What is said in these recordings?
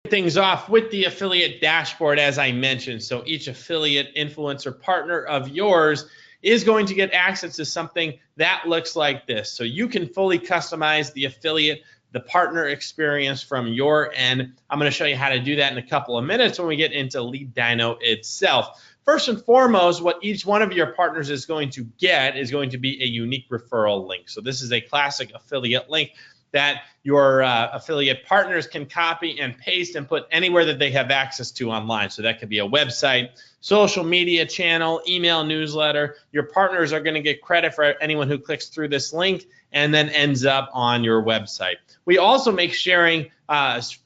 things off with the affiliate dashboard, as I mentioned. So each affiliate influencer partner of yours is going to get access to something that looks like this. So you can fully customize the affiliate, the partner experience from your end. I'm going to show you how to do that in a couple of minutes when we get into LeadDyno itself. First and foremost, what each one of your partners is going to get is going to be a unique referral link. So this is a classic affiliate link that your affiliate partners can copy and paste and put anywhere that they have access to online. So that could be a website, social media channel, email newsletter. Your partners are going to get credit for anyone who clicks through this link and then ends up on your website. We also make sharing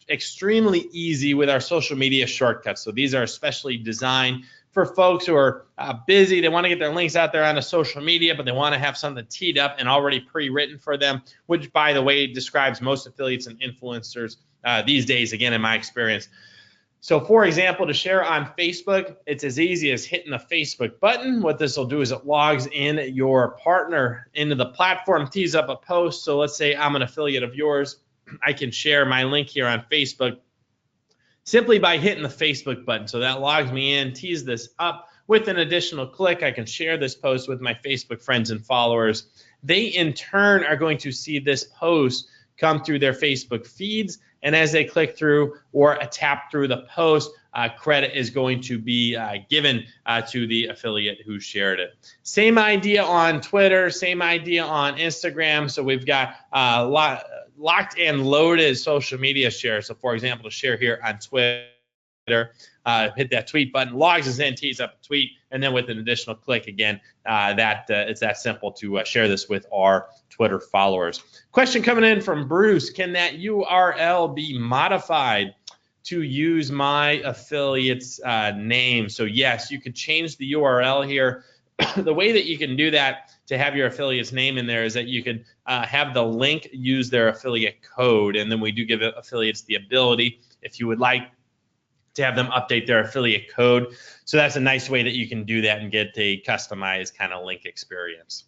extremely easy with our social media shortcuts. So these are especially designed for folks who are busy. They want to get their links out there on the social media, but they want to have something teed up and already pre-written for them, which, by the way, describes most affiliates and influencers these days, again, in my experience. So, for example, to share on Facebook, it's as easy as hitting the Facebook button. What this will do is it logs in your partner into the platform, tees up a post. So let's say I'm an affiliate of yours. I can share my link here on Facebook simply by hitting the Facebook button. So that logs me in, tees this up. With an additional click, I can share this post with my Facebook friends and followers. They, in turn, are going to see this post come through their Facebook feeds. And as they click through or tap through the post, credit is going to be given to the affiliate who shared it. Same idea on Twitter, same idea on Instagram. So we've got locked and loaded social media shares. So for example, to share here on Twitter, hit that tweet button, logs us in, tees up a tweet, and then with an additional click, again, it's that simple to share this with our Twitter followers. Question coming in from Bruce: can that URL be modified to use my affiliate's name? So yes, you could change the URL here. The way that you can do that to have your affiliate's name in there is that you could have the link use their affiliate code, and then we do give affiliates the ability, if you would like, to have them update their affiliate code. So that's a nice way that you can do that and get a customized kind of link experience.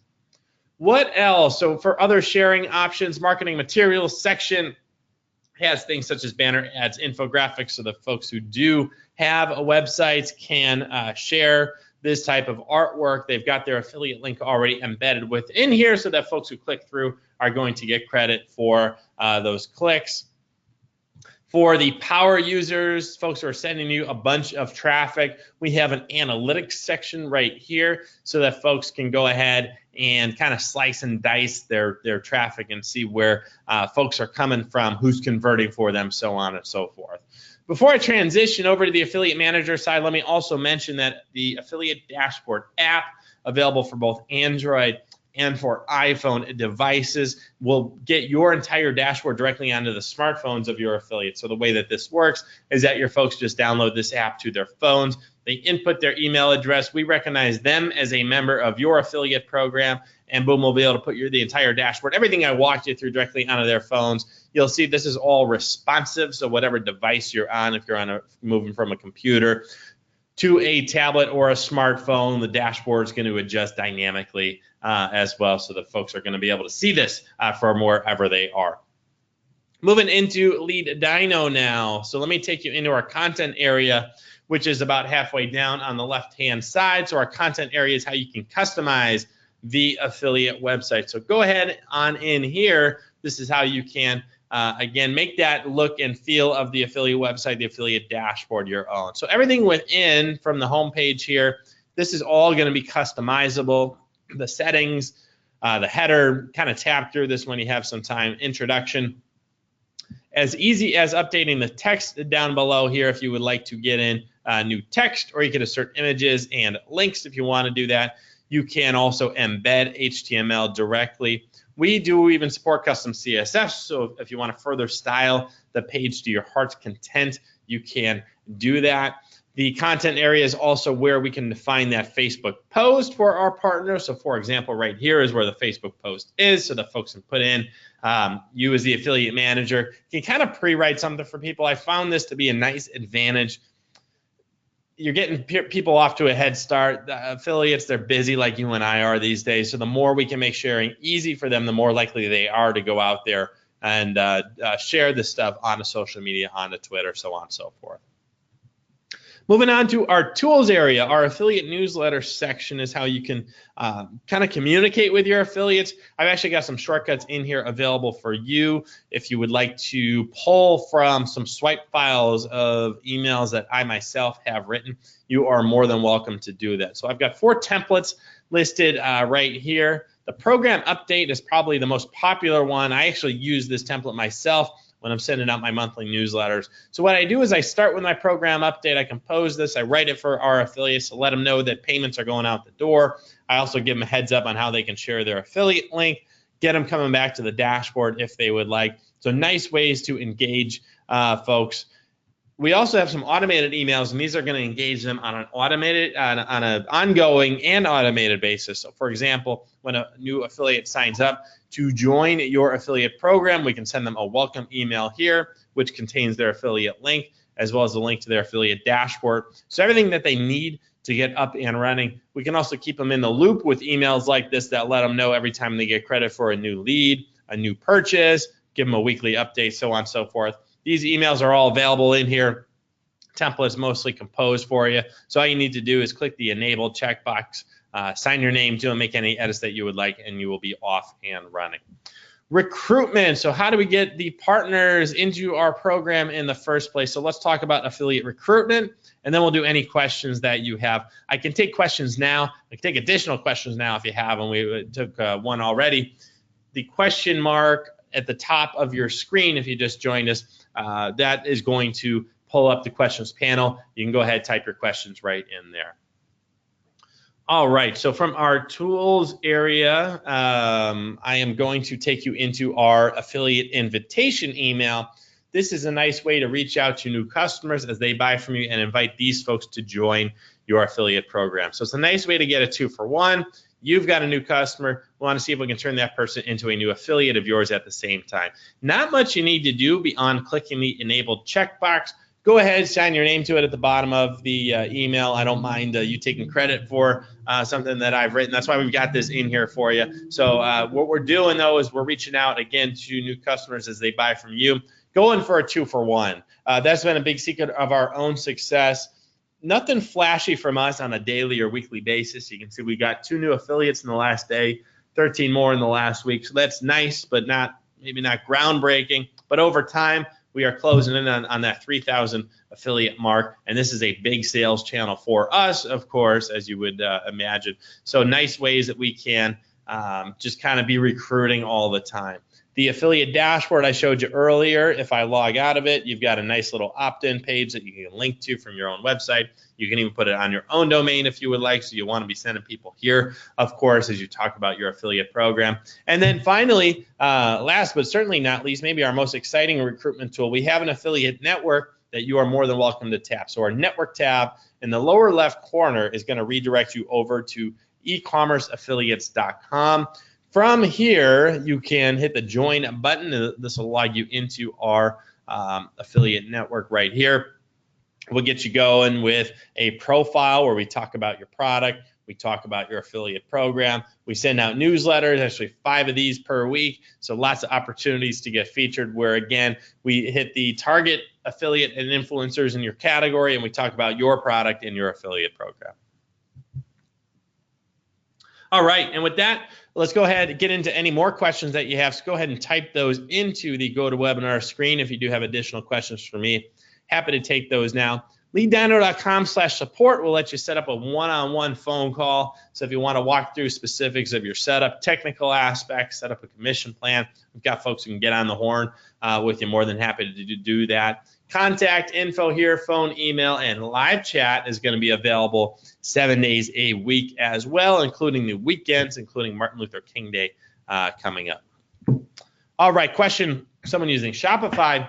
What else? So for other sharing options, marketing materials section has things such as banner ads, infographics, so the folks who do have a website can share this type of artwork. They've got their affiliate link already embedded within here so that folks who click through are going to get credit for those clicks. For the power users, folks who are sending you a bunch of traffic, we have an analytics section right here so that folks can go ahead and kind of slice and dice their traffic and see where folks are coming from, who's converting for them, so on and so forth. Before I transition over to the affiliate manager side, let me also mention that the affiliate dashboard app, available for both Android and for iPhone devices, will get your entire dashboard directly onto the smartphones of your affiliates. So the way that this works is that your folks just download this app to their phones. They input their email address. We recognize them as a member of your affiliate program, and boom, we'll be able to put the entire dashboard, everything I walked you through, directly onto their phones. You'll see this is all responsive, so whatever device you're on, if you're moving from a computer to a tablet or a smartphone, the dashboard is going to adjust dynamically as well, so that folks are going to be able to see this from wherever they are. Moving into LeadDyno now. So let me take you into our content area, which is about halfway down on the left-hand side. So our content area is how you can customize the affiliate website. So go ahead on in here. This is how you can again, make that look and feel of the affiliate website, the affiliate dashboard your own. So everything within from the home page here, this is all going to be customizable. The settings, the header, kind of tap through this when you have some time. Introduction. As easy as updating the text down below here if you would like to get in new text, or you can insert images and links if you want to do that. You can also embed HTML directly. We do even support custom CSS, so if you want to further style the page to your heart's content, you can do that. The content area is also where we can define that Facebook post for our partners. So for example, right here is where the Facebook post is, so that folks can put in, you as the affiliate manager can kind of pre-write something for people. I found this to be a nice advantage. You're getting people off to a head start. The affiliates, they're busy like you and I are these days. So the more we can make sharing easy for them, the more likely they are to go out there and share this stuff on the social media, on the Twitter, so on and so forth. Moving on to our tools area, our affiliate newsletter section is how you can kind of communicate with your affiliates. I've actually got some shortcuts in here available for you if you would like to pull from some swipe files of emails that I myself have written. You are more than welcome to do that. So I've got 4 templates listed right here. The program update is probably the most popular one. I actually use this template myself when I'm sending out my monthly newsletters. So what I do is I start with my program update. I compose this. I write it for our affiliates to let them know that payments are going out the door. I also give them a heads up on how they can share their affiliate link, get them coming back to the dashboard if they would like. So nice ways to engage folks. We also have some automated emails, and these are going to engage them on an ongoing and automated basis. So for example, when a new affiliate signs up to join your affiliate program, we can send them a welcome email here, which contains their affiliate link, as well as a link to their affiliate dashboard. So everything that they need to get up and running. We can also keep them in the loop with emails like this that let them know every time they get credit for a new lead, a new purchase, give them a weekly update, so on and so forth. These emails are all available in here. Template is mostly composed for you. So all you need to do is click the enable checkbox, sign your name to it, make any edits that you would like, and you will be off and running. Recruitment. So how do we get the partners into our program in the first place? So let's talk about affiliate recruitment, and then we'll do any questions that you have. I can take questions now. I can take additional questions now if you have, and we took one already. The question mark at the top of your screen, if you just joined us, that is going to pull up the questions panel. You can go ahead and type your questions right in there. All right, so from our tools area, I am going to take you into our affiliate invitation email. This is a nice way to reach out to new customers as they buy from you and invite these folks to join your affiliate program. So it's a nice way to get a 2-for-1. You've got a new customer. We want to see if we can turn that person into a new affiliate of yours at the same time. Not much you need to do beyond clicking the enabled checkbox. Go ahead, sign your name to it at the bottom of the email. I don't mind you taking credit for something that I've written. That's why we've got this in here for you. So what we're doing, though, is we're reaching out, again, to new customers as they buy from you, going for a 2-for-1. That's been a big secret of our own success. Nothing flashy from us on a daily or weekly basis. You can see we got 2 new affiliates in the last day, 13 more in the last week. So that's nice, but maybe not groundbreaking. But over time, we are closing in on that 3,000 affiliate mark, and this is a big sales channel for us, of course, as you would imagine. So nice ways that we can just kind of be recruiting all the time. The affiliate dashboard I showed you earlier, if I log out of it, you've got a nice little opt-in page that you can link to from your own website. You can even put it on your own domain if you would like, so you want to be sending people here, of course, as you talk about your affiliate program. And then finally, last but certainly not least, maybe our most exciting recruitment tool, we have an affiliate network that you are more than welcome to tap. So our network tab in the lower left corner is going to redirect you over to ecommerceaffiliates.com. From here, you can hit the join button. This will log you into our affiliate network right here. We'll get you going with a profile where we talk about your product. We talk about your affiliate program. We send out newsletters, actually 5 of these per week. So lots of opportunities to get featured where, again, we hit the target affiliate and influencers in your category, and we talk about your product in your affiliate program. All right, and with that, let's go ahead and get into any more questions that you have. So go ahead and type those into the GoToWebinar screen if you do have additional questions for me. Happy to take those now. LeadDyno.com/support will let you set up a one-on-one phone call. So if you want to walk through specifics of your setup, technical aspects, set up a commission plan, we've got folks who can get on the horn with you. More than happy to do that. Contact info here, phone, email, and live chat is going to be available 7 days a week as well, including the weekends, including Martin Luther King Day coming up. All right, question, someone using Shopify.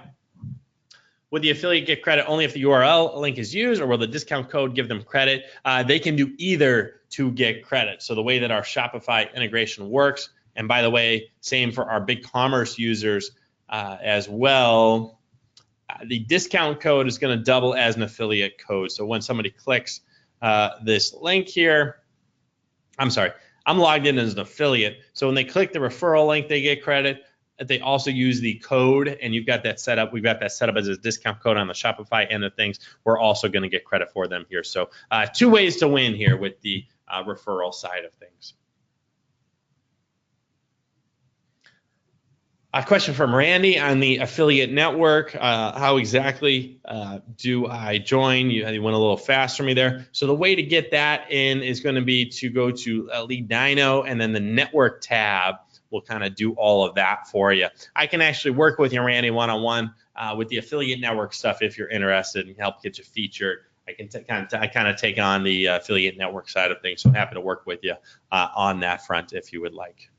Would the affiliate get credit only if the URL link is used, or will the discount code give them credit? They can do either to get credit. So the way that our Shopify integration works, and by the way, same for our BigCommerce users as well, the discount code is going to double as an affiliate code. So when somebody clicks this link here, I'm sorry, I'm logged in as an affiliate. So when they click the referral link, they get credit. they also use the code, and you've got that set up. We've got that set up as a discount code on the Shopify end of things. We're also going to get credit for them here. So 2 ways to win here with the referral side of things. A question from Randy on the affiliate network. How exactly do I join? You went a little fast for me there. So the way to get that in is going to be to go to LeadDyno, and then the network tab will kind of do all of that for you. I can actually work with you, Randy, one-on-one with the affiliate network stuff if you're interested and help get you featured. I can kind of take on the affiliate network side of things. So happy to work with you on that front if you would like.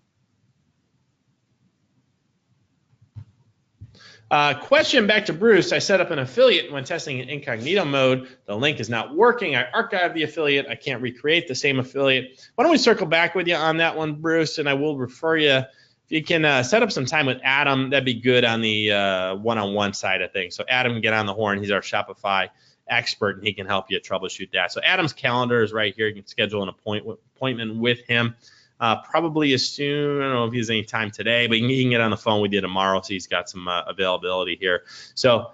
Question back to Bruce. I set up an affiliate when testing in incognito mode. The link is not working. I archived the affiliate. I can't recreate the same affiliate. Why don't we circle back with you on that one, Bruce, and I will refer you. If you can set up some time with Adam, that'd be good on the one-on-one side of things. So Adam can get on the horn. He's our Shopify expert, and he can help you troubleshoot that. So Adam's calendar is right here. You can schedule an appointment with him. Probably as soon, I don't know if he has any time today, but he can get on the phone with you tomorrow, so he's got some availability here. So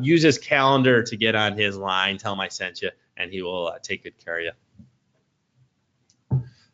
use his calendar to get on his line, tell him I sent you, and he will take good care of you.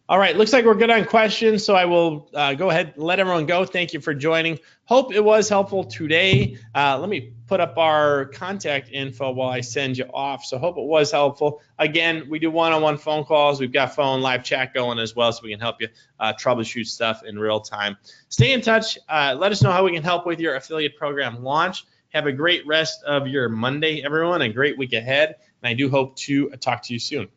All right, looks like we're good on questions, so I will go ahead and let everyone go. Thank you for joining. Hope it was helpful today. Let me put up our contact info while I send you off, so hope it was helpful. Again, we do one-on-one phone calls. We've got phone live chat going as well, so we can help you troubleshoot stuff in real time. Stay in touch. Let us know how we can help with your affiliate program launch. Have a great rest of your Monday, everyone, and a great week ahead, and I do hope to talk to you soon.